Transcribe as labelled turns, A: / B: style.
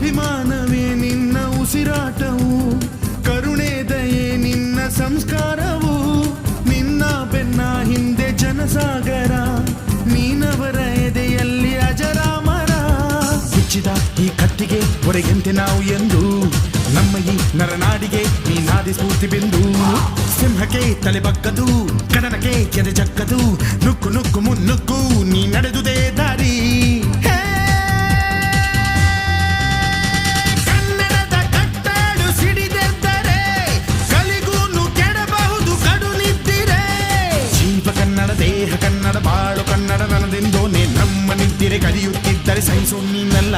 A: ಅಭಿಮಾನವೇ ನಿನ್ನ ಉಸಿರಾಟವು, ಕರುಣೆ ದಯೆ ನಿನ್ನ ಸಂಸ್ಕಾರವು, ನಿನ್ನ ಬೆನ್ನ ಹಿಂದೆ ಜನಸಾಗರ, ನೀನವರ ಎದೆಯಲ್ಲಿ ಅಜರಾಮರ. ಬಿಚ್ಚಿದ ಈ ಕತ್ತಿಗೆ ಹೊರಗೆಂತೆ ನಾವು ಎಂದು, ನಮ್ಮ ಈ ನರನಾಡಿಗೆ ನೀನಾದಿ ಸ್ಫೂರ್ತಿ ಬಿಂದು. ಸಿಂಹಕ್ಕೆ ತಲೆ ಬಗ್ಗದು, ಕಡನಕ್ಕೆ ಕೆರೆ ಜಕ್ಕದು, ನುಕ್ಕು ನುಕ್ಕು ಮುನ್ನುಕ್ಕು ನೀ ನಡೆದುದೇ ದಾರಿ. ಕನ್ನಡದ ಕಟ್ಟಾಡು ಸಿಡಿದೆದ್ದರೆ ಕಲಿಗೂನು ಕೆಡಬಹುದು ಕಡು ನಿದ್ದಿರೆ. ಜೀವ ಕನ್ನಡ, ದೇಹ ಕನ್ನಡ, ಬಾಳು ಕನ್ನಡ, ನನದೆಂದೋನೆ ನಮ್ಮ ನಿದ್ದಿರೆ ಕಲಿಯುತ್ತಿದ್ದರೆ ಸಹಿಸು ನೀನಲ್ಲ.